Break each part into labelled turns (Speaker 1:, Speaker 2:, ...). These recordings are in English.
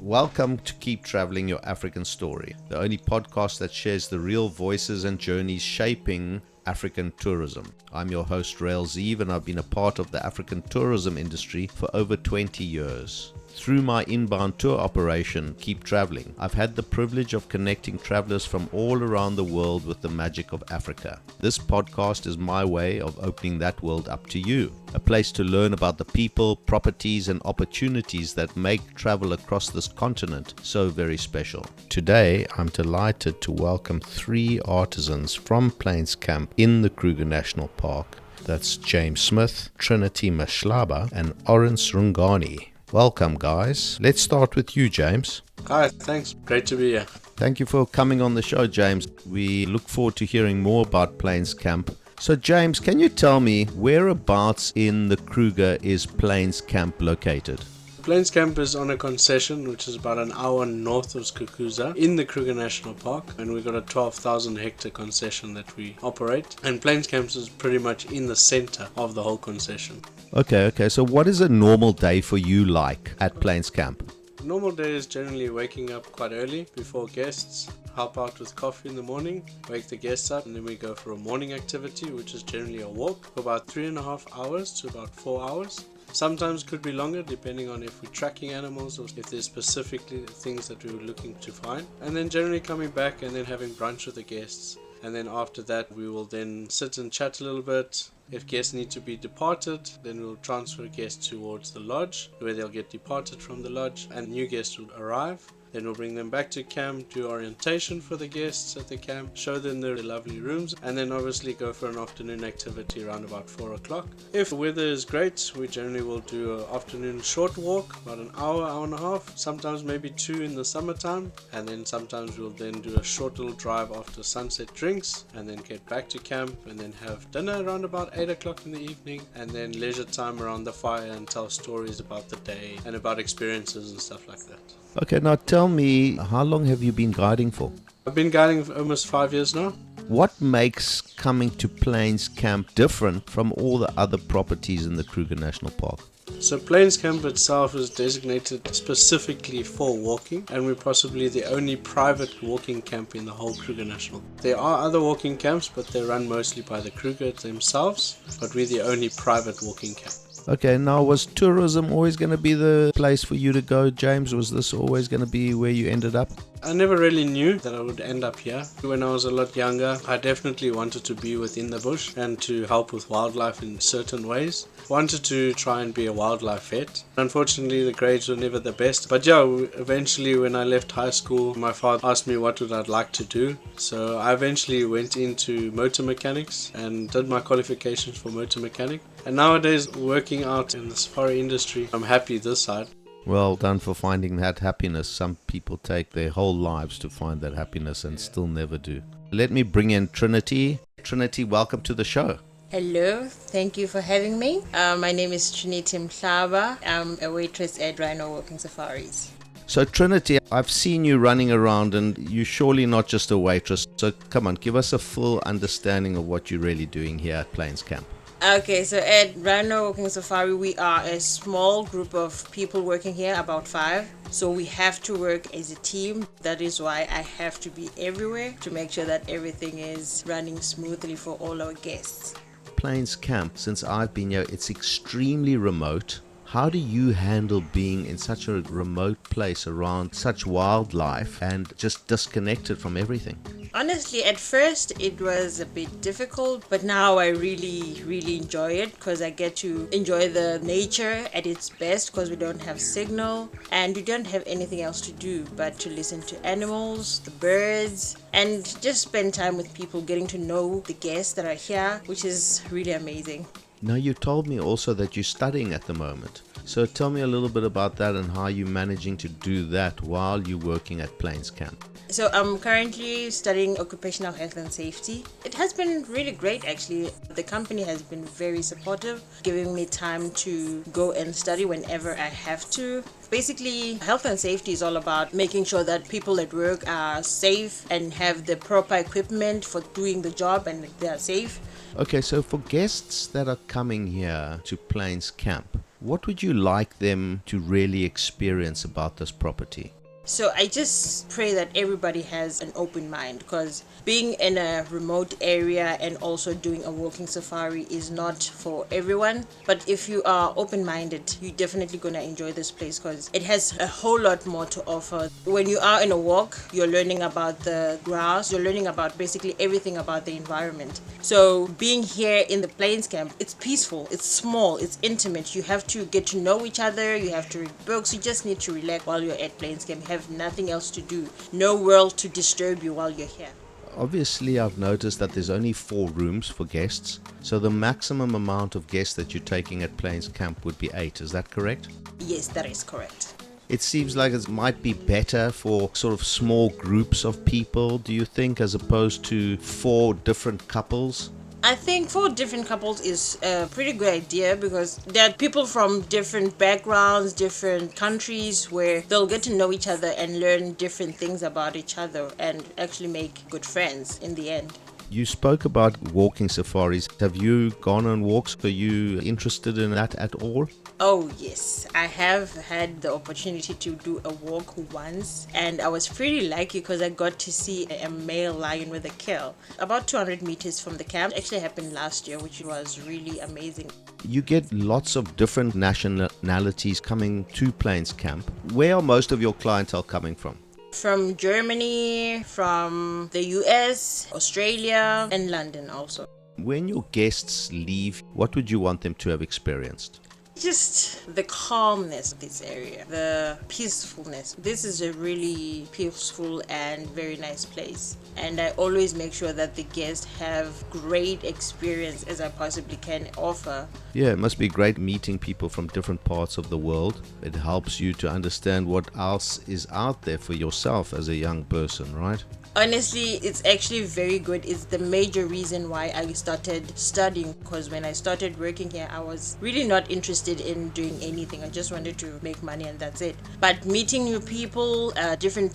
Speaker 1: Welcome to Keep Traveling Your African Story, the only podcast that shares the real voices and journeys shaping African tourism. I'm your host, Rael Zieve, and I've been a part of the African tourism industry for over 20 years. Through my inbound tour operation, Keep Traveling, I've had the privilege of connecting travelers from all around the world with the magic of Africa. This podcast is my way of opening that world up to you, a place to learn about the people, properties, and opportunities that make travel across this continent so very special. Today, I'm delighted to welcome three artisans from Plains Camp in the Kruger National Park. That's James Smith, Trinity Mashlaba, and Orance Ringane. Welcome, guys. Let's start with you, James.
Speaker 2: Hi, thanks. Great to be here.
Speaker 1: Thank you for coming on the show, James. We look forward to hearing more about Plains Camp. So, James, can you tell me whereabouts in the Kruger is Plains Camp located?
Speaker 2: Plains Camp is on a concession which is about an hour north of Skukuza in the Kruger National Park, and we've got a 12,000 hectare concession that we operate, and Plains Camp is pretty much in the center of the whole concession.
Speaker 1: Okay. So what is a normal day for you like at Plains Camp?
Speaker 2: Normal day is generally waking up quite early before guests, help out with coffee in the morning, wake the guests up, and then we go for a morning activity, which is generally a walk for about 3.5 hours to about 4 hours. Sometimes could be longer depending on if we're tracking animals or if there's specifically things that we were looking to find. And then generally coming back and then having brunch with the guests. And then after that we will then sit and chat a little bit. If guests need to be departed, then we'll transfer guests towards the lodge where they'll get departed from the lodge and new guests will arrive. Then we'll bring them back to camp, do orientation for the guests at the camp, show them their lovely rooms, and then obviously go for an afternoon activity around about 4 o'clock. If the weather is great, we generally will do an afternoon short walk, about an hour and a half, sometimes maybe 2 in the summertime, and then sometimes we'll then do a short little drive after sunset drinks, and then get back to camp, and then have dinner around about 8 o'clock in the evening, and then leisure time around the fire and tell stories about the day and about experiences and stuff like that.
Speaker 1: Okay, now tell me, how long have you been guiding for?
Speaker 2: I've been guiding for almost 5 years now.
Speaker 1: What makes coming to Plains Camp different from all the other properties in the Kruger National Park?
Speaker 2: So Plains Camp itself is designated specifically for walking, and we're possibly the only private walking camp in the whole Kruger National. There are other walking camps, but they're run mostly by the Kruger themselves, but we're the only private walking camp.
Speaker 1: Okay, now was tourism always going to be the place for you to go, James? Was this always going to be where you ended up?
Speaker 2: I never really knew that I would end up here. When I was a lot younger, I definitely wanted to be within the bush and to help with wildlife in certain ways. Wanted to try and be a wildlife vet. Unfortunately, the grades were never the best. But yeah, eventually when I left high school, my father asked me what would I like to do. So I eventually went into motor mechanics and did my qualifications for motor mechanic. And nowadays, working out in the safari industry, I'm happy this side.
Speaker 1: Well done for finding that happiness. Some people take their whole lives to find that happiness and still never do. Let me bring in Trinity. Trinity, welcome to the show.
Speaker 3: Hello, thank you for having me. My name is Trinity Mashlaba. I'm a waitress at Rhino Walking Safaris.
Speaker 1: So Trinity, I've seen you running around and you're surely not just a waitress. So come on, give us a full understanding of what you're really doing here at Plains Camp.
Speaker 3: Okay, so at Rhino Walking Safari, we are a small group of people working here, about 5. So we have to work as a team. That is why I have to be everywhere to make sure that everything is running smoothly for all our guests.
Speaker 1: Plains Camp, since I've been here, it's extremely remote. How do you handle being in such a remote place around such wildlife and just disconnected from everything?
Speaker 3: Honestly, at first it was a bit difficult, but now I really enjoy it because I get to enjoy the nature at its best because we don't have signal and we don't have anything else to do but to listen to animals, the birds, and just spend time with people, getting to know the guests that are here, which is really amazing.
Speaker 1: Now, you told me also that you're studying at the moment. So tell me a little bit about that and how you're managing to do that while you're working at Plains Camp.
Speaker 3: So I'm currently studying occupational health and safety. It has been really great actually. The company has been very supportive, giving me time to go and study whenever I have to. Basically, health and safety is all about making sure that people at work are safe and have the proper equipment for doing the job and they are safe.
Speaker 1: Okay, so for guests that are coming here to Plains Camp, What would you like them to really experience about this property?
Speaker 3: So I just pray that everybody has an open mind, because being in a remote area and also doing a walking safari is not for everyone. But if you are open-minded, you're definitely going to enjoy this place because it has a whole lot more to offer. When you are in a walk, you're learning about the grass, you're learning about basically everything about the environment. So being here in the Plains Camp, it's peaceful, it's small, it's intimate. You have to get to know each other, you have to read books, you just need to relax while you're at Plains Camp. Have nothing else to do, no world to disturb you while you're here.
Speaker 1: Obviously, I've noticed that there's only 4 rooms for guests, so the maximum amount of guests that you're taking at Plains Camp would be 8, is that correct?
Speaker 3: Yes, that is correct.
Speaker 1: It seems like it might be better for sort of small groups of people, do you think, as opposed to 4 different couples?
Speaker 3: I think 4 different couples is a pretty good idea because there are people from different backgrounds, different countries where they'll get to know each other and learn different things about each other and actually make good friends in the end.
Speaker 1: You spoke about walking safaris. Have you gone on walks? Are you interested in that at all?
Speaker 3: Oh yes, I have had the opportunity to do a walk once and I was pretty lucky because I got to see a male lion with a kill about 200 meters from the camp. It actually happened last year, which was really amazing.
Speaker 1: You get lots of different nationalities coming to Plains Camp. Where are most of your clientele coming from?
Speaker 3: From Germany, from the US, Australia, and London also.
Speaker 1: When your guests leave, what would you want them to have experienced?
Speaker 3: Just the calmness of this area, the peacefulness. This is a really peaceful and very nice place. And I always make sure that the guests have great experience as I possibly can offer.
Speaker 1: Yeah, it must be great meeting people from different parts of the world. It helps you to understand what else is out there for yourself as a young person, right?
Speaker 3: Honestly, it's actually very good. It's the major reason why I started studying, because when I started working here, I was really not interested in doing anything. I just wanted to make money and that's it. But meeting new people, different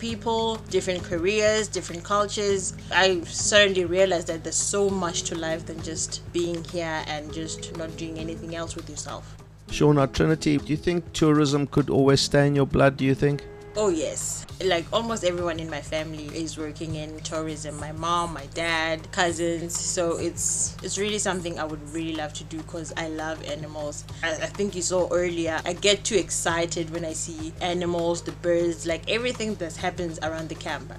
Speaker 3: careers, different cultures, I suddenly realized that there's so much to life than just being here and just not doing anything else with yourself.
Speaker 1: Shauna, Trinity, do you think tourism could always stay in your blood, do you think?
Speaker 3: Oh yes, like almost everyone in my family is working in tourism. My mom, my dad, cousins. So it's really something I would really love to do because I love animals. I think you saw earlier, I get too excited when I see animals, the birds, like everything that happens around the camp.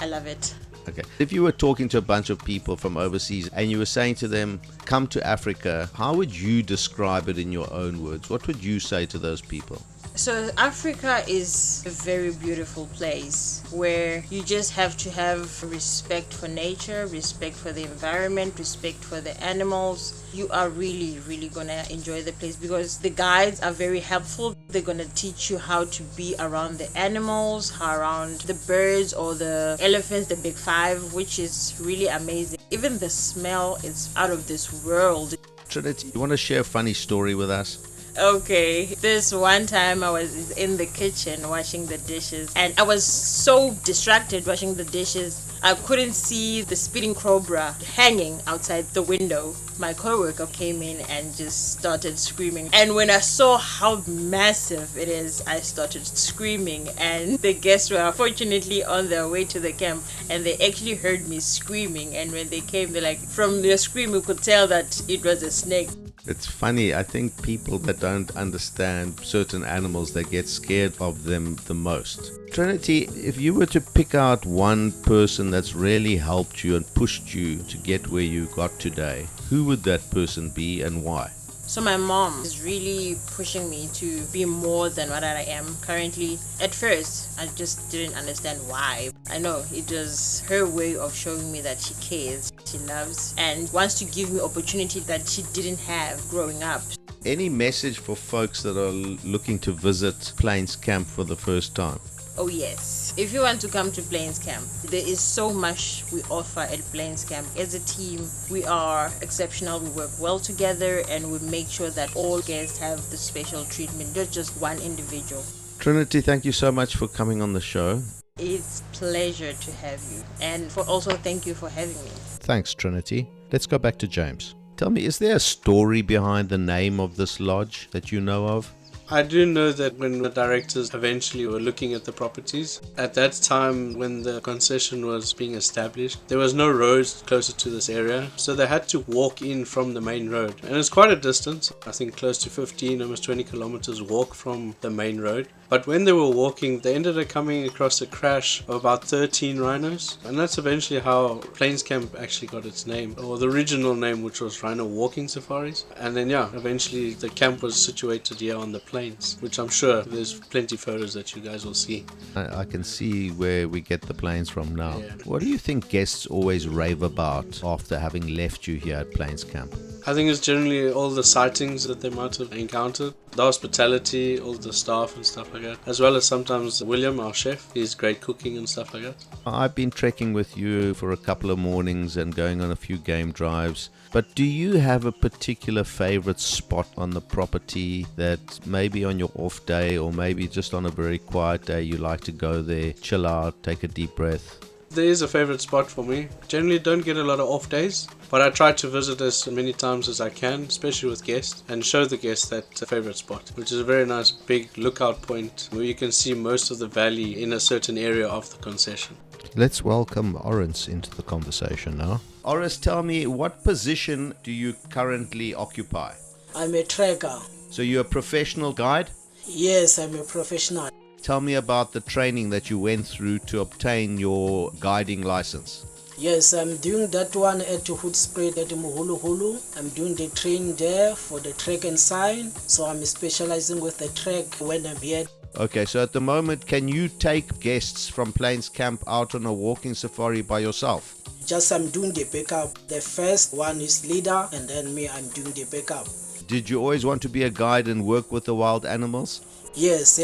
Speaker 3: I love it.
Speaker 1: Okay. If you were talking to a bunch of people from overseas and you were saying to them, come to Africa, how would you describe it in your own words? What would you say to those people?
Speaker 3: So Africa is a very beautiful place where you just have to have respect for nature, respect for the environment, respect for the animals. You are really, really gonna enjoy the place because the guides are very helpful. They're gonna teach you how to be around the animals, around the birds or the elephants, the big 5, which is really amazing. Even the smell is out of this world.
Speaker 1: Trinity, you want to share a funny story with us?
Speaker 3: Okay, this one time I was in the kitchen washing the dishes and I was so distracted washing the dishes I couldn't see the speeding cobra hanging outside the window. My coworker came in and just started screaming, and when I saw how massive it is, I started screaming, and the guests were fortunately on their way to the camp and they actually heard me screaming, and when they came, they're like, from their scream we could tell that it was a snake.
Speaker 1: It's funny, I think people that don't understand certain animals, they get scared of them the most. Trinity, if you were to pick out one person that's really helped you and pushed you to get where you got today, who would that person be and why?
Speaker 3: So my mom is really pushing me to be more than what I am currently. At first, I just didn't understand why. I know it was her way of showing me that she cares, she loves, and wants to give me opportunity that she didn't have growing up.
Speaker 1: Any message for folks that are looking to visit Plains Camp for the first time?
Speaker 3: Oh yes, if you want to come to Plains Camp, there is so much we offer at Plains Camp. As a team, we are exceptional, we work well together, and we make sure that all guests have the special treatment, not just one individual.
Speaker 1: Trinity, thank you so much for coming on the show.
Speaker 3: It's a pleasure to have you, and also thank you for having me.
Speaker 1: Thanks, Trinity. Let's go back to James. Tell me, is there a story behind the name of this lodge that you know of?
Speaker 2: I do know that when the directors eventually were looking at the properties, at that time when the concession was being established, there was no roads closer to this area, so they had to walk in from the main road. And it's quite a distance, I think close to 15, almost 20 kilometers walk from the main road. But when they were walking, they ended up coming across a crash of about 13 rhinos. And that's eventually how Plains Camp actually got its name, or the original name, which was Rhino Walking Safaris. And then, eventually the camp was situated here on the plains, which I'm sure there's plenty of photos that you guys will see.
Speaker 1: I can see where we get the planes from now.
Speaker 2: Yeah.
Speaker 1: What do you think guests always rave about after having left you here at Plains Camp?
Speaker 2: I think it's generally all the sightings that they might have encountered, the hospitality, all the staff and stuff like that, as well as sometimes William, our chef, he's great cooking and stuff like that.
Speaker 1: I've been trekking with you for a couple of mornings and going on a few game drives, but do you have a particular favorite spot on the property that maybe on your off day or maybe just on a very quiet day you like to go there, chill out, take a deep breath?
Speaker 2: There is a favorite spot for me. Generally don't get a lot of off days, but I try to visit as many times as I can, especially with guests, and show the guests that favorite spot, which is a very nice big lookout point where you can see most of the valley in a certain area of the concession.
Speaker 1: Let's welcome Orance into the conversation now. Orance, tell me, what position do you currently occupy?
Speaker 4: I'm a trekker.
Speaker 1: So you're a professional guide?
Speaker 4: Yes, I'm a professional.
Speaker 1: Tell me about the training that you went through to obtain your guiding license.
Speaker 4: Yes, I'm doing that one at Hoedspruit at Mohulu. I'm doing the training there for the trek and sign. So I'm specializing with the trek when I'm here.
Speaker 1: Okay, so at the moment, can you take guests from Plains Camp out on a walking safari by yourself?
Speaker 4: Just I'm doing the backup. The first one is leader and then me, I'm doing the backup.
Speaker 1: Did you always want to be a guide and work with the wild animals?
Speaker 4: Yes.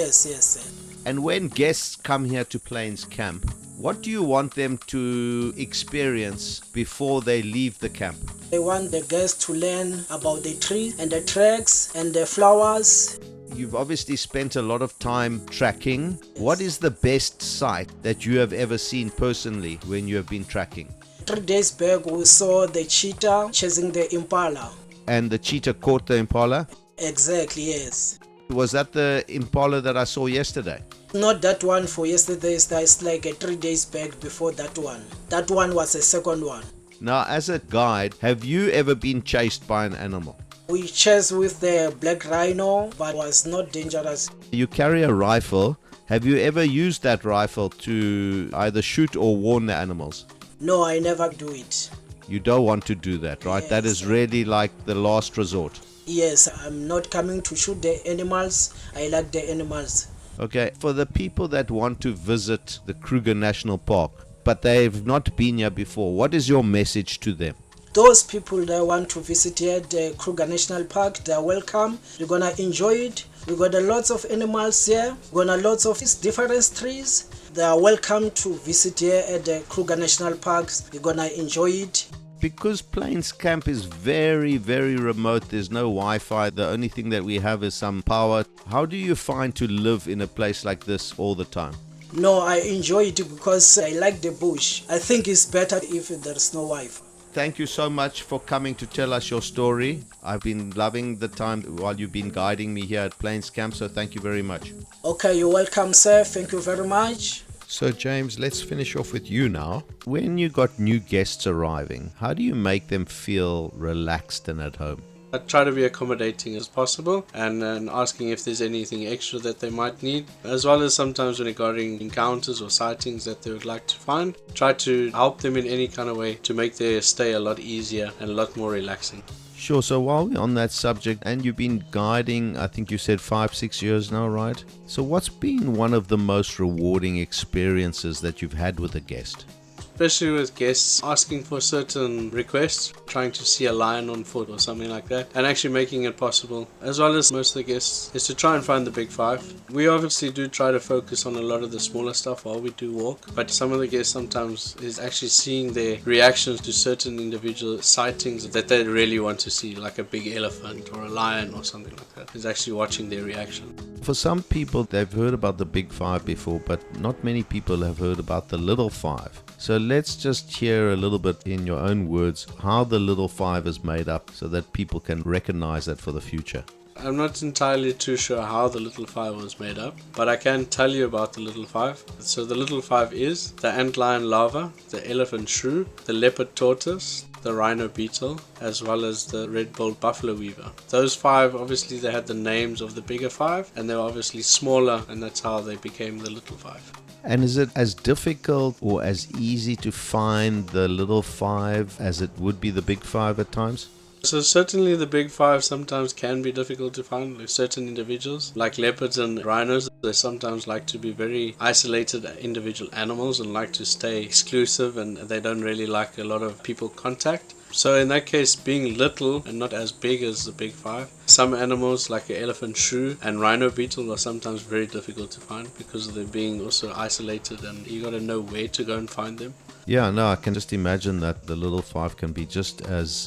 Speaker 1: And when guests come here to Plains Camp, what do you want them to experience before they leave the camp?
Speaker 4: I want the guests to learn about the trees and the treks and the flowers.
Speaker 1: You've obviously spent a lot of time tracking. What is the best sight that you have ever seen personally when you have been tracking?
Speaker 4: 3 days back we saw the cheetah chasing the impala.
Speaker 1: And the cheetah caught the impala?
Speaker 4: Exactly, yes.
Speaker 1: Was that the impala that I saw yesterday?
Speaker 4: Not that one for yesterday, that's like 3 days back before that one. That one was the second one.
Speaker 1: Now, as a guide, have you ever been chased by an animal?
Speaker 4: We chased with the black rhino, but it was not dangerous.
Speaker 1: You carry a rifle. Have you ever used that rifle to either shoot or warn the animals?
Speaker 4: No, I never do it.
Speaker 1: You don't want to do that, right?
Speaker 4: Yes.
Speaker 1: That is really like the last resort.
Speaker 4: Yes, I'm not coming to shoot the animals. I like the animals.
Speaker 1: Okay, for the people that want to visit the Kruger National Park, but they've not been here before, what is your message to them?
Speaker 4: Those people that want to visit here, the Kruger National Park, they're welcome. You're gonna enjoy it. We got lots of animals here. We got lots of different trees. They are welcome to visit here at the Kruger National Park. You're gonna enjoy it.
Speaker 1: Because Plains Camp is very, very remote, there's no Wi-Fi, the only thing that we have is some power. How do you find to live in a place like this all the time?
Speaker 4: No, I enjoy it because I like the bush. I think it's better if there's no Wi-Fi.
Speaker 1: Thank you so much for coming to tell us your story. I've been loving the time while you've been guiding me here at Plains Camp, so thank you very much.
Speaker 4: Okay, you're welcome, sir. Thank you very much.
Speaker 1: So James, let's finish off with you now. When you got new guests arriving, how do you make them feel relaxed and at home?
Speaker 2: I try to be accommodating as possible and asking if there's anything extra that they might need, as well as sometimes regarding encounters or sightings that they would like to find. Try to help them in any kind of way to make their stay a lot easier and a lot more relaxing.
Speaker 1: Sure, so while we're on that subject, and you've been guiding, I think you said 5-6 years now, right? So what's been one of the most rewarding experiences that you've had with a guest?
Speaker 2: Especially with guests asking for certain requests, trying to see a lion on foot or something like that, and actually making it possible, as well as most of the guests, is to try and find the big five. We obviously do try to focus on a lot of the smaller stuff while we do walk, but some of the guests sometimes is actually seeing their reactions to certain individual sightings that they really want to see, like a big elephant or a lion or something like that, is actually watching their reaction.
Speaker 1: For some people, they've heard about the Big Five before, but not many people have heard about the Little Five. So let's just hear a little bit in your own words how the Little Five is made up so that people can recognize that for the future.
Speaker 2: I'm not entirely too sure how the Little Five was made up, but I can tell you about the Little Five. So the Little Five is the antlion larva, the elephant shrew, the leopard tortoise, the rhino beetle, as well as the red-billed buffalo weaver. Those five, obviously they had the names of the bigger five, and they were obviously smaller, and that's how they became the Little Five.
Speaker 1: And is it as difficult or as easy to find the Little Five as it would be the Big Five at times?
Speaker 2: So certainly the Big Five sometimes can be difficult to find. Like certain individuals, like leopards and rhinos, they sometimes like to be very isolated individual animals and like to stay exclusive, and they don't really like a lot of people contact. So in that case, being little and not as big as the Big Five, some animals like an elephant shrew and rhino beetle are sometimes very difficult to find because of them being also isolated, and you got to know where to go and find them.
Speaker 1: Yeah, no, I can just imagine that the Little Five can be just as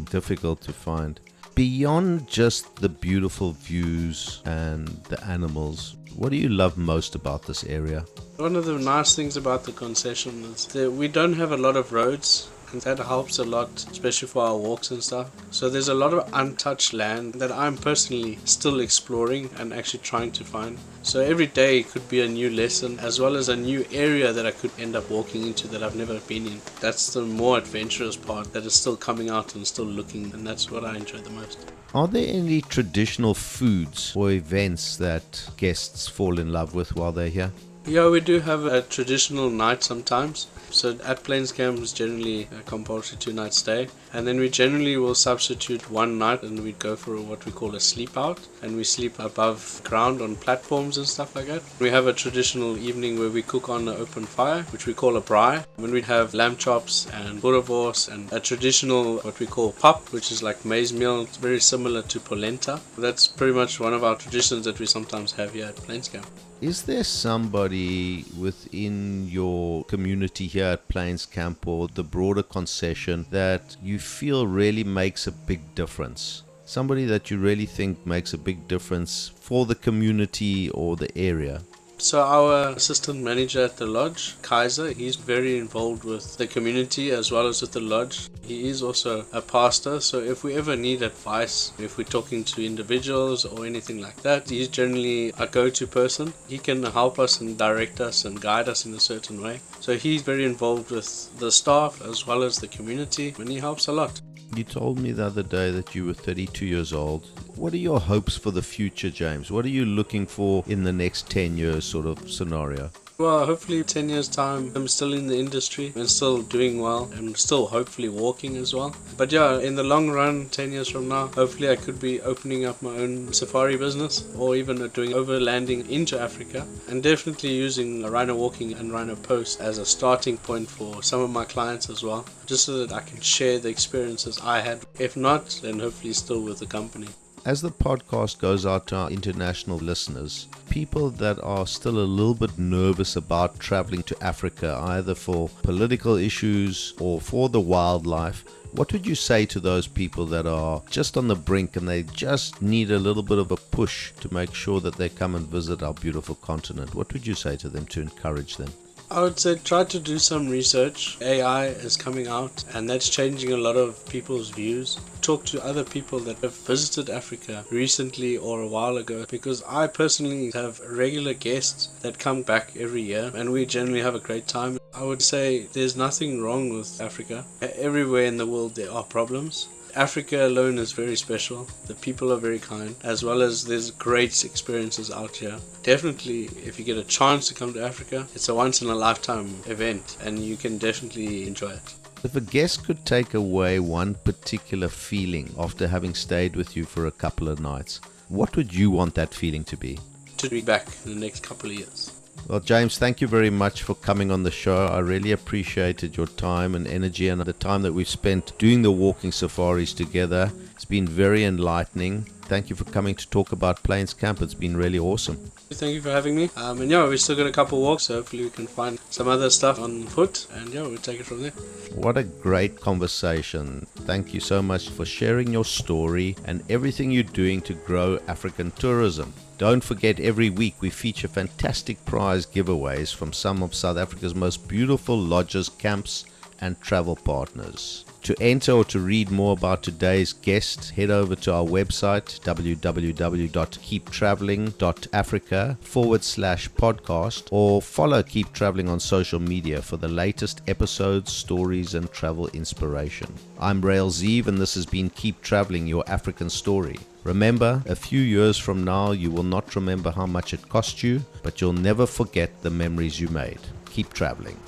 Speaker 1: difficult to find. Beyond just the beautiful views and the animals, what do you love most about this area?
Speaker 2: One of the nice things about the concession is that we don't have a lot of roads, and that helps a lot, especially for our walks and stuff. So there's a lot of untouched land that I'm personally still exploring and actually trying to find. So every day could be a new lesson, as well as a new area that I could end up walking into that I've never been in. That's the more adventurous part that is still coming out and still looking, and that's what I enjoy the most.
Speaker 1: Are there any traditional foods or events that guests fall in love with while they're here?
Speaker 2: Yeah, we do have a traditional night sometimes. So at Plains Camp is generally a compulsory 2-night stay, and then we generally will substitute one night and we'd go for what we call a sleep out, and we sleep above ground on platforms and stuff like that. We have a traditional evening where we cook on an open fire, which we call a braai, when we have lamb chops and boerewors and a traditional what we call pap, which is like maize meal. It's very similar to polenta. That's pretty much one of our traditions that we sometimes have here at Plains Camp.
Speaker 1: Is there somebody within your community here at Plains Camp or the broader concession that you feel really makes a big difference? Somebody that you really think makes a big difference for the community or the area?
Speaker 2: So our assistant manager at the lodge, Kaiser, he's very involved with the community as well as with the lodge. He is also a pastor, so if we ever need advice, if we're talking to individuals or anything like that, he's generally a go-to person. He can help us and direct us and guide us in a certain way. So he's very involved with the staff as well as the community, and he helps a lot.
Speaker 1: You told me the other day that you were 32 years old. What are your hopes for the future, James? What are you looking for in the next 10 years sort of scenario?
Speaker 2: Well, hopefully 10 years time I'm still in the industry and still doing well and still hopefully walking as well. But yeah, in the long run, 10 years from now, hopefully I could be opening up my own safari business or even doing overlanding into Africa, and definitely using rhino walking and rhino post as a starting point for some of my clients as well, just so that I can share the experiences I had. If not, then hopefully still with the company.
Speaker 1: As the podcast goes out to our international listeners, people that are still a little bit nervous about traveling to Africa, either for political issues or for the wildlife, what would you say to those people that are just on the brink and they just need a little bit of a push to make sure that they come and visit our beautiful continent? What would you say to them to encourage them?
Speaker 2: I would say try to do some research. AI is coming out and that's changing a lot of people's views. Talk to other people that have visited Africa recently or a while ago, because I personally have regular guests that come back every year and we generally have a great time. I would say there's nothing wrong with Africa. Everywhere in the world there are problems. Africa alone is very special. The people are very kind, as well as there's great experiences out here. Definitely, if you get a chance to come to Africa, it's a once in a lifetime event and you can definitely enjoy it.
Speaker 1: If a guest could take away one particular feeling after having stayed with you for a couple of nights, what would you want that feeling to be?
Speaker 2: To be back in the next couple of years.
Speaker 1: Well, James, thank you very much for coming on the show. I really appreciated your time and energy and the time that we've spent doing the walking safaris together. It's been very enlightening. Thank you for coming to talk about Plains Camp. It's been really awesome.
Speaker 2: Thank you for having me. And yeah, we still got a couple walks, so hopefully we can find some other stuff on foot, and yeah, we'll take it from there.
Speaker 1: What a great conversation. Thank you so much for sharing your story and everything you're doing to grow African tourism. Don't forget, every week we feature fantastic prize giveaways from some of South Africa's most beautiful lodges, camps, and travel partners. To enter or to read more about today's guest, head over to our website www.keeptraveling.africa/podcast or follow Keep Traveling on social media for the latest episodes, stories, and travel inspiration. I'm Rael Zieve, and this has been Keep Traveling, your African story. Remember, a few years from now, you will not remember how much it cost you, but you'll never forget the memories you made. Keep traveling.